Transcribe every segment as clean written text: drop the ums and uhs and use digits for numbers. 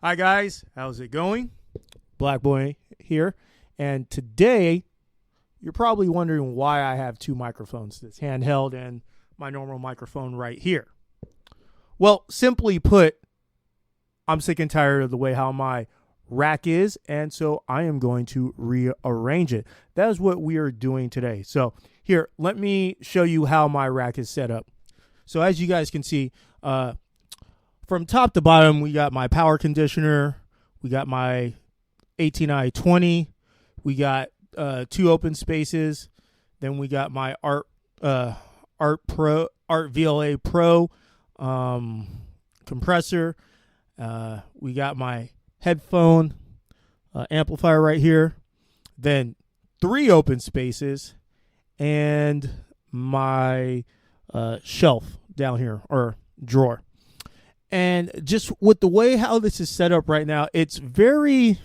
Hi guys, how's it going? Black Boy here, and today you're probably wondering why I have two microphones, this handheld and my normal microphone right here. Well, simply put, I'm sick and tired of the way how my rack is, and so I am going to rearrange it. That is what we are doing today. So here, let me show you how my rack is set up. So as you guys can see, from top to bottom, we got my power conditioner, we got my 18i20, we got two open spaces, then we got my Art VLA Pro compressor. We got my headphone amplifier right here, then three open spaces, and my shelf down here, or drawer. And just with the way how this is set up right now, it's very,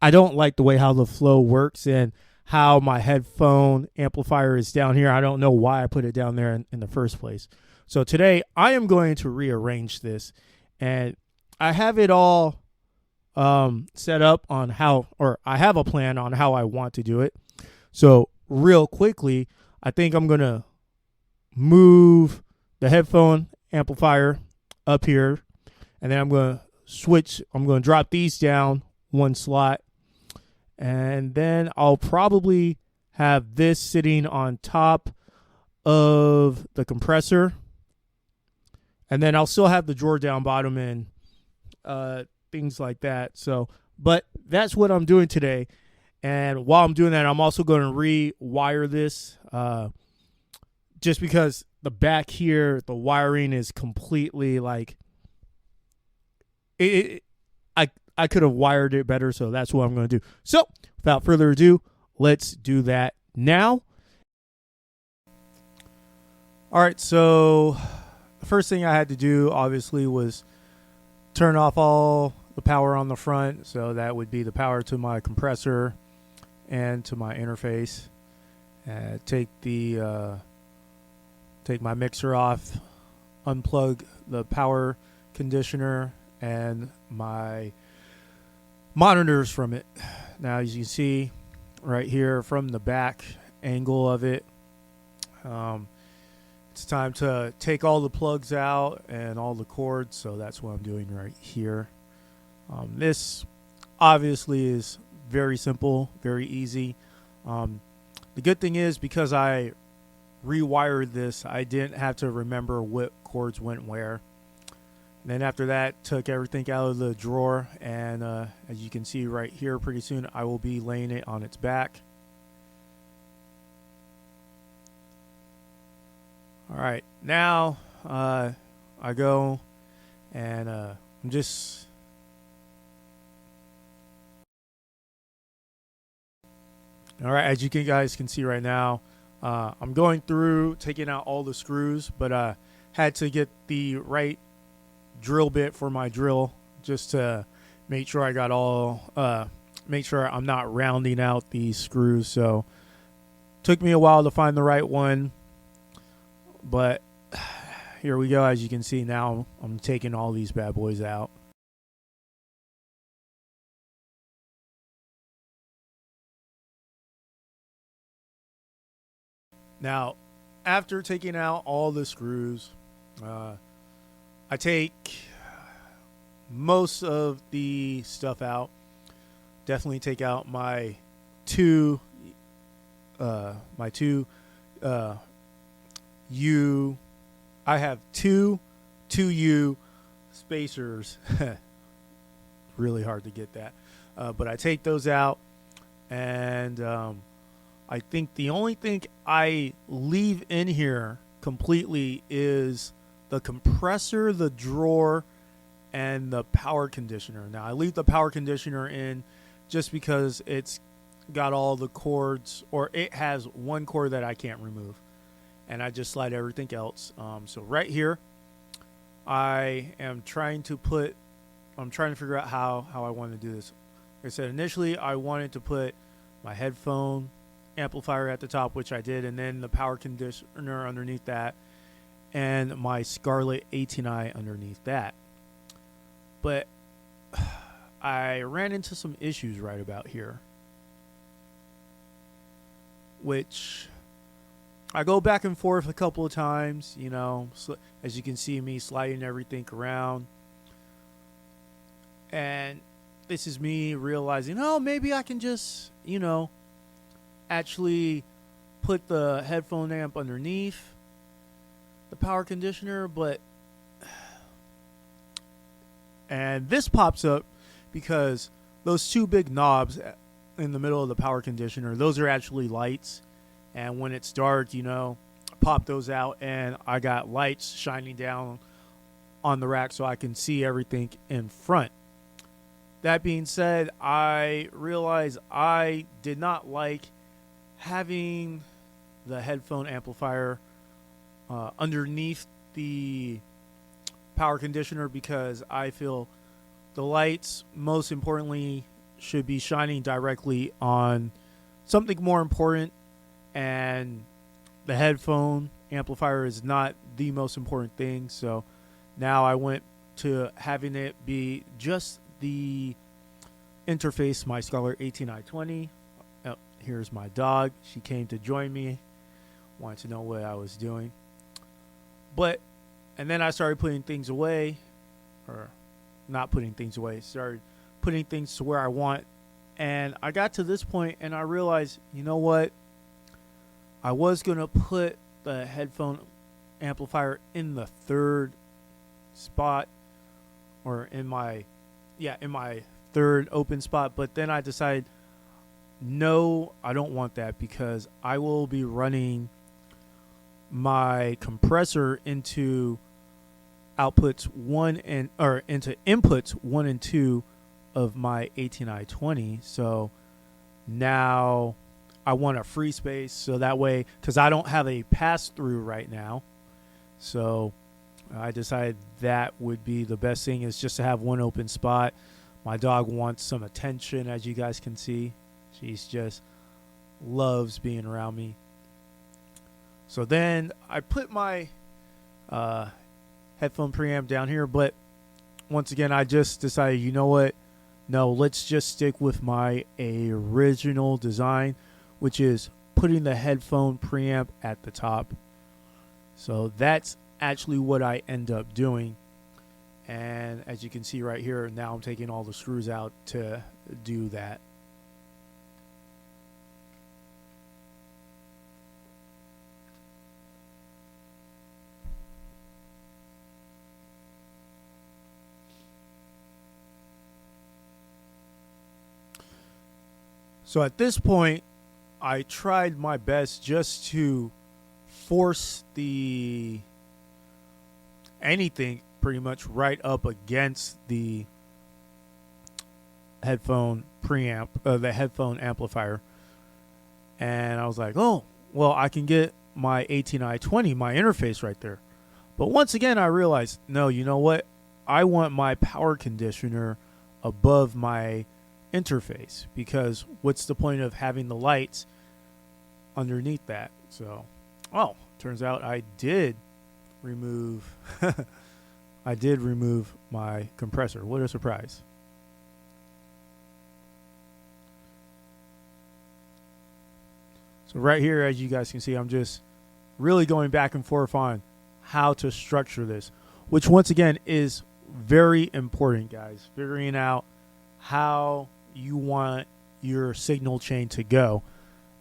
I don't like the way how the flow works and how my headphone amplifier is down here. I don't know why I put it down there in the first place. So today I am going to rearrange this, and I have it all set up on how, or I have a plan on how I want to do it. So real quickly, I think I'm going to move the headphone amplifier up here, and then I'm going to drop these down one slot, and then I'll probably have this sitting on top of the compressor, and then I'll still have the drawer down bottom and things like that. So, but that's what I'm doing today. And while I'm doing that, I'm also going to rewire this, just because the back here, the wiring is completely like I could have wired it better, so that's what I'm going to do. So without further ado, let's do that now. All right, so the first thing I had to do obviously was turn off all the power on the front. So that would be the power to my compressor and to my interface. Take my mixer off, unplug the power conditioner and my monitors from it. Now, as you can see right here from the back angle of it, it's time to take all the plugs out and all the cords. So that's what I'm doing right here. This obviously is very simple, very easy. The good thing is, because I rewired this, I didn't have to remember what cords went where. And then after that, took everything out of the drawer, and as you can see right here, pretty soon I will be laying it on its back. All right, now I go and I'm just all right, as you guys can see right now, I'm going through taking out all the screws, but had to get the right drill bit for my drill just to make sure I got all, make sure I'm not rounding out these screws. So took me a while to find the right one, but here we go. As you can see now, I'm taking all these bad boys out. Now, after taking out all the screws, I take most of the stuff out. Definitely take out my two U. I have two 2U spacers. Really hard to get that, but I take those out, and I think the only thing I leave in here completely is the compressor, the drawer, and the power conditioner. Now, I leave the power conditioner in just because it's got all the cords, or it has one cord that I can't remove, and I just slide everything else. So right here, I'm trying to figure out how I want to do this. Like I said, initially I wanted to put my headphone amplifier at the top, which I did, and then the power conditioner underneath that, and my Scarlett 18i underneath that. But I ran into some issues right about here, which I go back and forth a couple of times, as you can see me sliding everything around. And this is me realizing, oh, maybe I can just, actually put the headphone amp underneath the power conditioner. And this pops up because those two big knobs in the middle of the power conditioner, those are actually lights. And when it's dark, pop those out, and I got lights shining down on the rack so I can see everything in front. That being said, I realized I did not like having the headphone amplifier underneath the power conditioner, because I feel the lights, most importantly, should be shining directly on something more important, and the headphone amplifier is not the most important thing. So now I went to having it be just the interface, my Scholar 18i20. Oh, here's my dog. She came to join me, wanted to know what I was doing. And then I started putting things away, or not putting things away, started putting things to where I want. And I got to this point and I realized, you know what? I was going to put the headphone amplifier in the third spot, or in my third open spot. But then I decided, no, I don't want that, because I will be running my compressor into inputs 1 and 2 of my 18i20. So now I want a free space, so that way, because I don't have a pass through right now, so I decided that would be the best thing, is just to have one open spot. My dog wants some attention, as you guys can see. She's just loves being around me. So then I put my headphone preamp down here, but once again, I just decided, you know what? No, let's just stick with my original design, which is putting the headphone preamp at the top. So that's actually what I end up doing. And as you can see right here, now I'm taking all the screws out to do that. So at this point, I tried my best just to force anything pretty much right up against the headphone preamp, the headphone amplifier. And I was like, oh, well, I can get my 18i20, my interface right there. But once again, I realized, no, you know what? I want my power conditioner above my interface, because what's the point of having the lights underneath that? So, turns out I did remove my compressor. What a surprise. So right here, as you guys can see, I'm just really going back and forth on how to structure this, which once again is very important, guys. Figuring out how you want your signal chain to go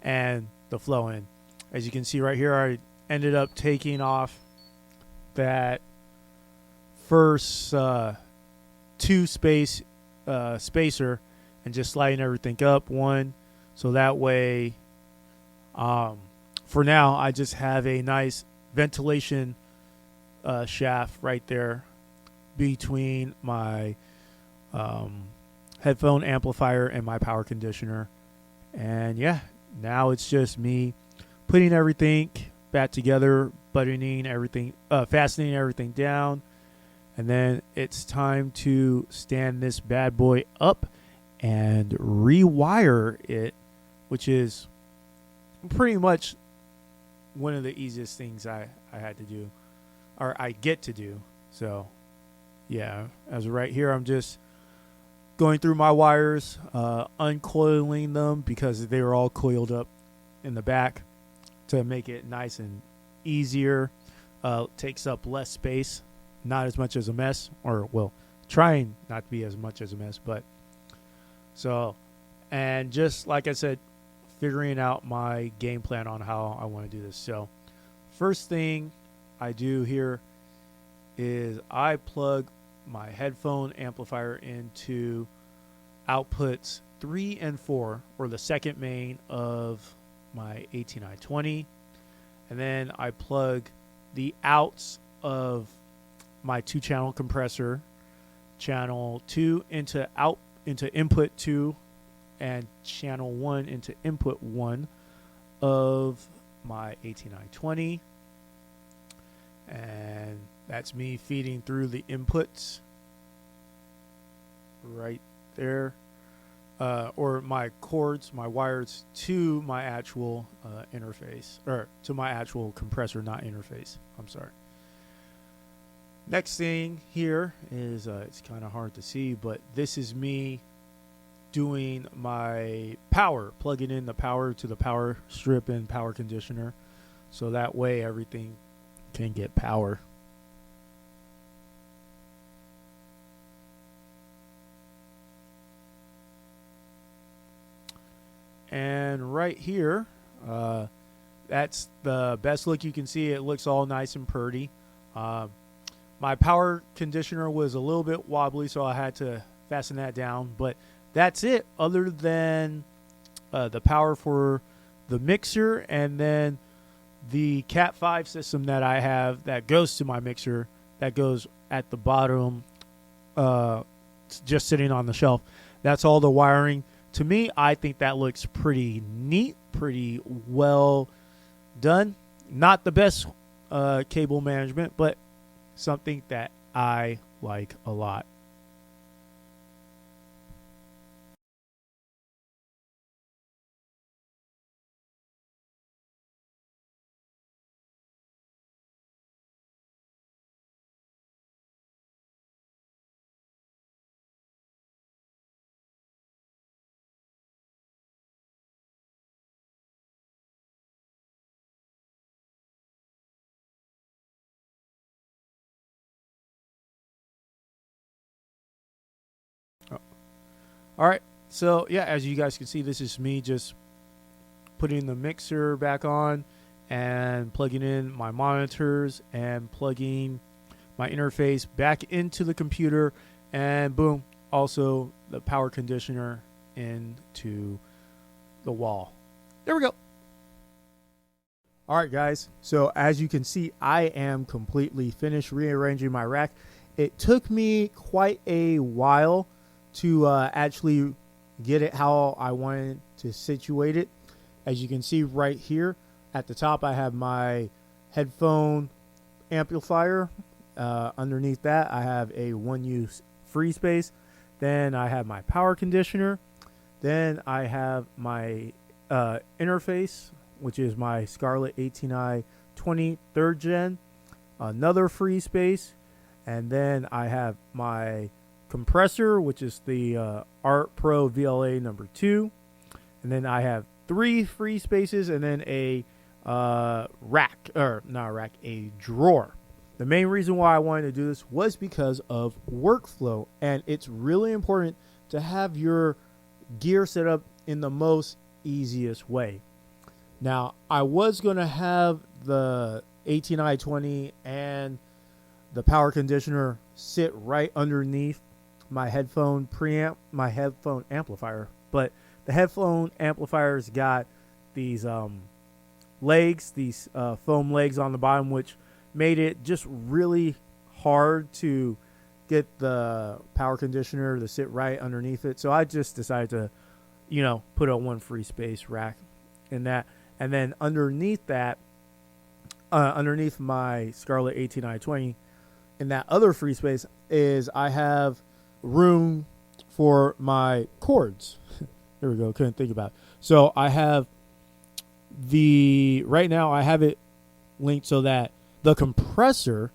and the flow in. As you can see right here, I ended up taking off that first spacer and just sliding everything up one, so that way for now I just have a nice ventilation shaft right there between my headphone amplifier and my power conditioner. And yeah, now it's just me putting everything back together, buttoning everything, fastening everything down, and then it's time to stand this bad boy up and rewire it, which is pretty much one of the easiest things I had to do, or I get to do. So yeah, as of right here, I'm just going through my wires, uncoiling them because they were all coiled up in the back to make it nice and easier. Takes up less space, not as much as a mess, or well, trying not to be as much as a mess. But so, and just like I said, figuring out my game plan on how I want to do this. So first thing I do here is I plug my headphone amplifier into outputs 3 and 4, or the second main of my 18i20, and then I plug the outs of my 2-channel compressor, channel 2 into input 2, and channel 1 into input 1 of my 18i20, and that's me feeding through the inputs right there, or my cords, my wires to my actual interface, or to my actual compressor, not interface. I'm sorry. Next thing here is, it's kind of hard to see, but this is me doing my power, plugging in the power to the power strip and power conditioner, so that way everything can get power. And right here, that's the best look you can see. It looks all nice and pretty. My power conditioner was a little bit wobbly, so I had to fasten that down. But that's it, other than the power for the mixer, and then the Cat 5 system that I have that goes to my mixer, that goes at the bottom, just sitting on the shelf. That's all the wiring. To me, I think that looks pretty neat, pretty well done. Not the best cable management, but something that I like a lot. All right, so yeah, as you guys can see, this is me just putting the mixer back on and plugging in my monitors and plugging my interface back into the computer, and boom, also the power conditioner into the wall. There we go. All right, guys, so as you can see, I am completely finished rearranging my rack. It took me quite a while to actually get it how I wanted to situate it. As you can see right here at the top, I have my headphone amplifier. Underneath that, I have a one-use free space. Then I have my power conditioner. Then I have my interface, which is my Scarlett 18i 20 3rd gen, another free space, and then I have my compressor, which is the Art Pro VLA number 2, and then I have 3 free spaces, and then a rack, or not a rack, a drawer. The main reason why I wanted to do this was because of workflow, and it's really important to have your gear set up in the most easiest way. Now, I was going to have the 18i20 and the power conditioner sit right underneath my headphone preamp, my headphone amplifier, but the headphone amplifier's got these legs, these foam legs on the bottom, which made it just really hard to get the power conditioner to sit right underneath it. So I just decided to, put a one free space rack in that. And then underneath that, underneath my Scarlett 18i20, in that other free space, is I have room for my cords. There we go. Couldn't think about it. So I have right now I have it linked so that the compressor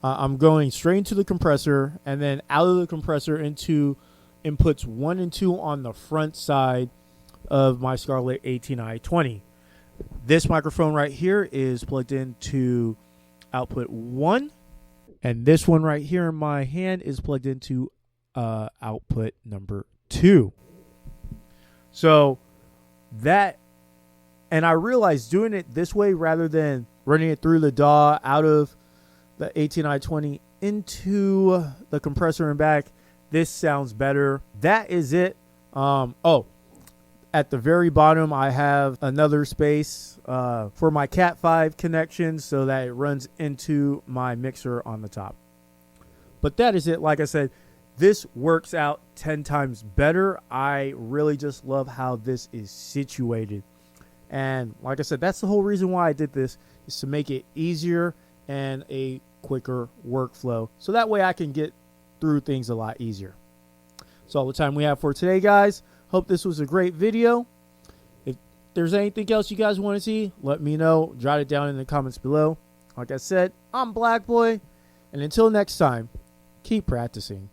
I'm going straight into the compressor and then out of the compressor into inputs 1 and 2 on the front side of my Scarlett 18i20. This microphone right here is plugged into output 1, and this one right here in my hand is plugged into output number 2. So that, and I realized doing it this way rather than running it through the DAW out of the 18i20 into the compressor and back, this sounds better. That is it. Oh, at the very bottom, I have another space for my Cat 5 connection so that it runs into my mixer on the top. But that is it. Like I said, this works out 10 times better. I really just love how this is situated. And like I said, that's the whole reason why I did this, is to make it easier and a quicker workflow. So that way I can get through things a lot easier. That's all the time we have for today, guys. Hope this was a great video. If there's anything else you guys want to see, let me know. Jot it down in the comments below. Like I said, I'm Black Boy. And until next time, keep practicing.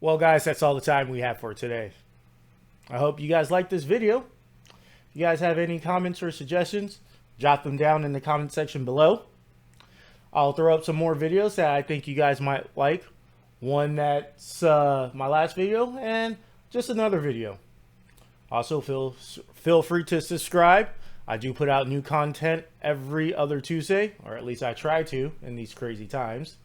Well, guys, that's all the time we have for today. I hope you guys liked this video. If you guys have any comments or suggestions, jot them down in the comment section below. I'll throw up some more videos that I think you guys might like. One that's my last video and just another video. Also, feel free to subscribe. I do put out new content every other Tuesday, or at least I try to in these crazy times.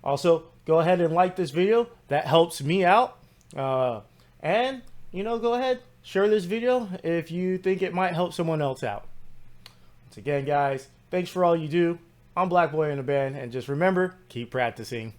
Also, go ahead and like this video. That helps me out. And, go ahead, share this video if you think it might help someone else out. Once again, guys, thanks for all you do. I'm Black Boy in the Band, and just remember, keep practicing.